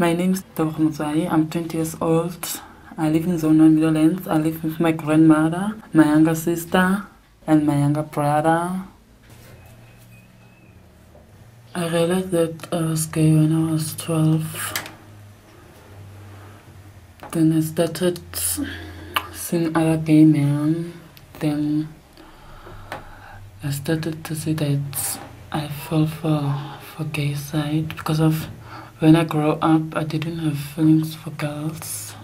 My name is Tsimong. I'm 20 years old. I live in Zone 1 Middlelands. I live with my grandmother, my younger sister, and my younger brother. I realized that I was gay when I was 12. Then I started seeing other gay men. Then I started to see that I fell for gay side because of when I grew up, I didn't have feelings for girls.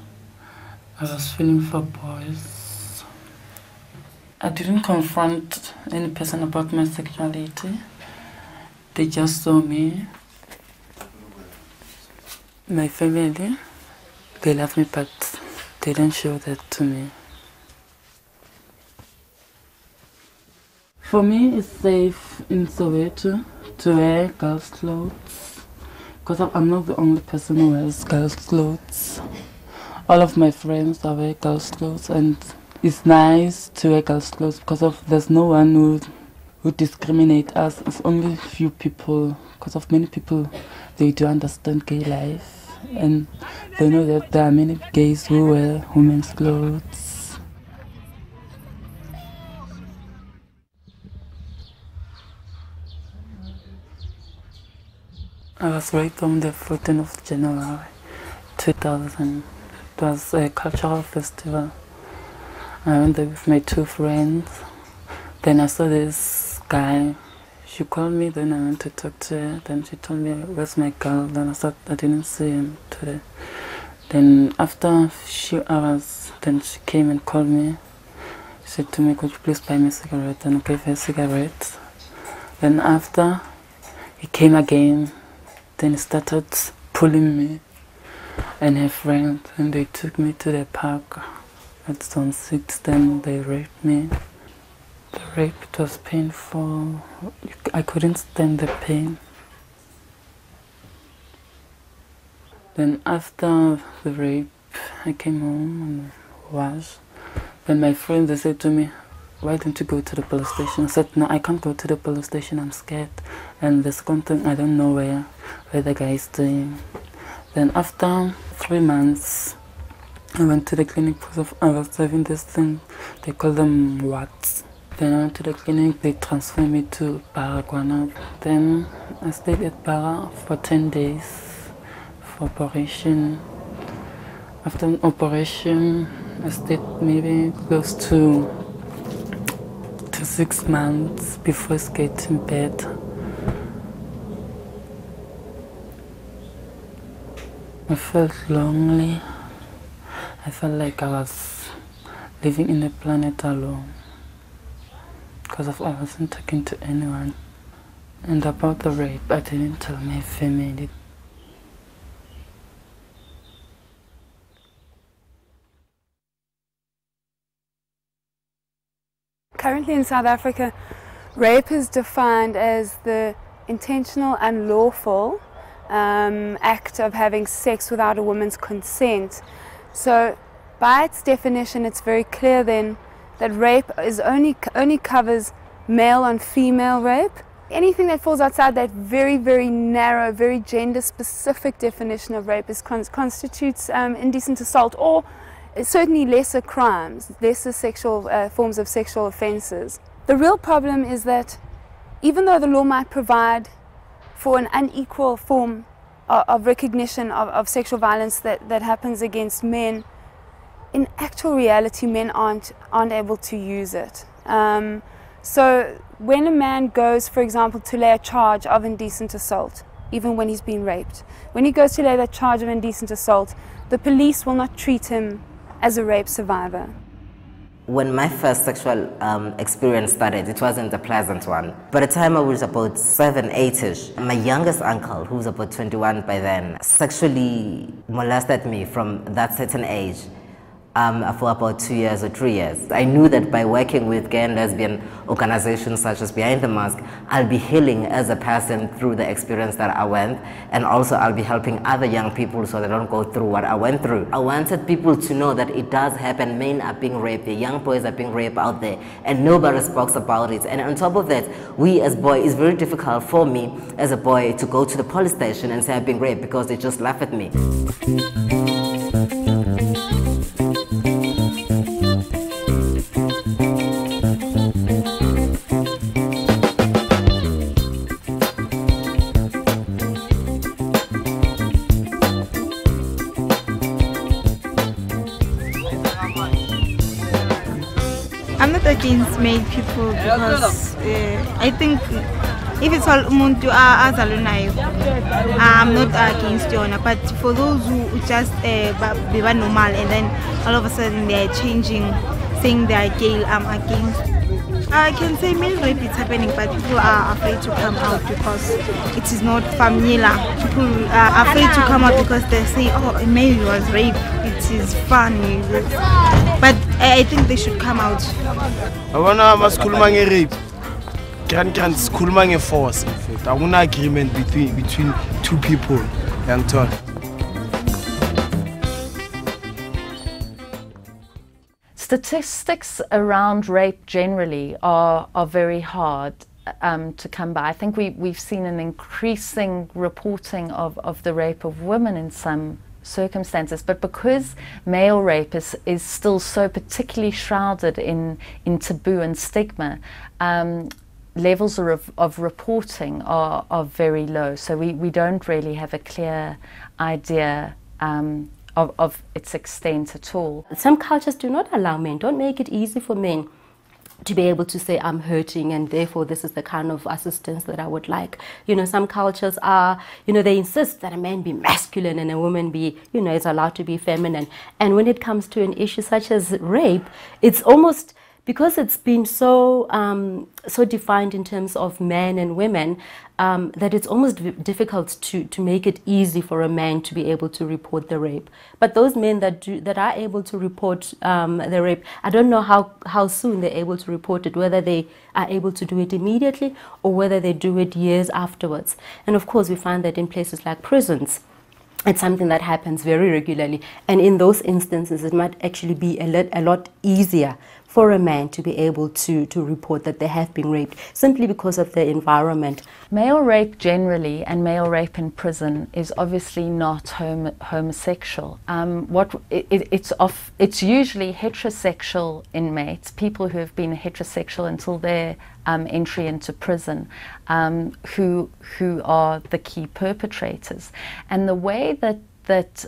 I was feeling for boys. I didn't confront any person about my sexuality. They just saw me. My family, they love me, but they didn't show that to me. For me, it's safe in Soweto to wear girls' clothes. Because I'm not the only person who wears girls' clothes. All of my friends wear girls' clothes, and it's nice to wear girls' clothes because there's no one who discriminates us. It's only few people, because of many people, they do understand gay life, and they know that there are many gays who wear women's clothes. I was raped on the 14th of January 2000. It was a cultural festival. I went there with my two friends. Then I saw this guy. She called me, then I went to talk to her. Then she told me, where's my girl? Then I thought I didn't see him today. Then after a few hours, then she came and called me. She said to me, could you please buy me a cigarette? And I gave her a cigarette. Then after, he came again. Then he started pulling me and her friend, and they took me to the park at Zone 6. Then they raped me. The rape, it was painful. I couldn't stand the pain. Then after the rape, I came home and washed. Then my friends, they said to me, why don't you go to the police station? I said, no, I can't go to the police station, I'm scared. And the second thing, I don't know where the guy is staying. Then after 3 months, I went to the clinic because I was having this thing, they call them warts. Then I went to the clinic, they transferred me to Baragwana. Then I stayed at Bara for 10 days for operation. After an operation, I stayed maybe close to 6 months before I get in bed. I felt lonely. I felt like I was living in a planet alone because I wasn't talking to anyone. And about the rape, I didn't tell my family. Currently in South Africa, rape is defined as the intentional and lawful act of having sex without a woman's consent. So by its definition, it's very clear then that rape is only covers male on female rape. Anything that falls outside that very, very narrow, very gender-specific definition of rape constitutes indecent assault, or certainly lesser crimes, lesser sexual forms of sexual offences. The real problem is that even though the law might provide for an unequal form of recognition of sexual violence that happens against men, in actual reality men aren't able to use it. So when a man goes, for example, to lay a charge of indecent assault, even when he's been raped, when he goes to lay that charge of indecent assault, the police will not treat him as a rape survivor. When my first sexual experience started, it wasn't a pleasant one. By the time I was about 7, 8-ish, my youngest uncle, who was about 21 by then, sexually molested me from that certain age. for about 2 years or 3 years. I knew that by working with gay and lesbian organizations such as Behind the Mask, I'll be healing as a person through the experience that I went, and also I'll be helping other young people so they don't go through what I went through. I wanted people to know that it does happen. Men are being raped, the young boys are being raped out there, and nobody speaks about it. And on top of that, we as boys, it's very difficult for me as a boy to go to the police station and say I've been raped because they just laugh at me. I'm not against male people because I think if it's all umuntu azalunayo, I'm not against yona. But for those who just be normal and then all of a sudden they are changing, saying they are gay, I'm against. I can say male rape is happening, but people are afraid to come out because it is not familiar. People are afraid to come out because they say, oh, a male was raped. It is funny. But I think they should come out. I wanna maskuluma nge-rape. Can skuluma nge-force, in fact. I want an agreement between two people. Young Todd. Statistics around rape generally are very hard to come by. I think we've seen an increasing reporting of the rape of women in some circumstances, but because male rape is still so particularly shrouded in taboo and stigma, levels of reporting are very low. So we don't really have a clear idea of its extent at all. Some cultures do not allow men, don't make it easy for men to be able to say I'm hurting and therefore this is the kind of assistance that I would like. You know, some cultures are, they insist that a man be masculine and a woman be, is allowed to be feminine. And when it comes to an issue such as rape, it's almost, because it's been so defined in terms of men and women, that it's almost difficult to make it easy for a man to be able to report the rape. But those men that are able to report the rape, I don't know how soon they're able to report it, whether they are able to do it immediately or whether they do it years afterwards. And of course we find that in places like prisons, it's something that happens very regularly, and in those instances it might actually be a lot easier for a man to be able to report that they have been raped, simply because of the environment. Male rape generally, and male rape in prison, is obviously not homosexual. It's usually heterosexual inmates, people who have been heterosexual until their entry into prison, who are the key perpetrators. And the way that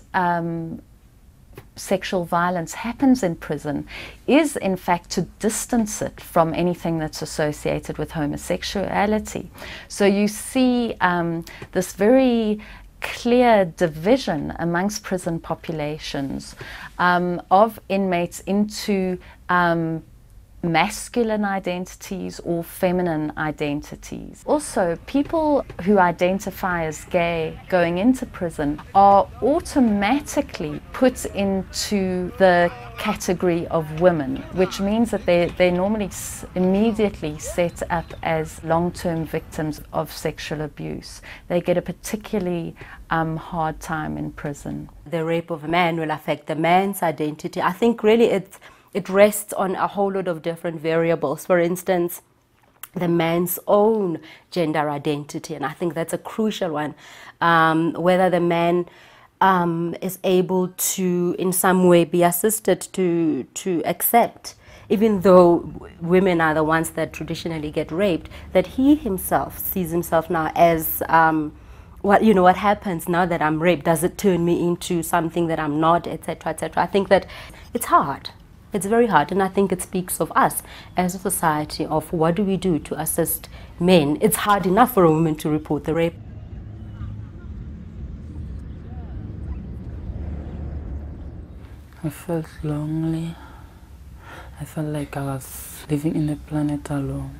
sexual violence happens in prison is in fact to distance it from anything that's associated with homosexuality. So you see this very clear division amongst prison populations of inmates into masculine identities or feminine identities. Also, people who identify as gay going into prison are automatically put into the category of women, which means that they're normally immediately set up as long-term victims of sexual abuse. They get a particularly hard time in prison. The rape of a man will affect the man's identity. I think really it rests on a whole lot of different variables. For instance, the man's own gender identity, and I think that's a crucial one. Whether the man is able to, in some way, be assisted to accept, even though women are the ones that traditionally get raped, that he himself sees himself now as what happens now that I'm raped? Does it turn me into something that I'm not, etc., etc.? I think that it's hard. It's very hard, and I think it speaks of us as a society, of what do we do to assist men. It's hard enough for a woman to report the rape. I felt lonely. I felt like I was living in the planet alone.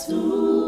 To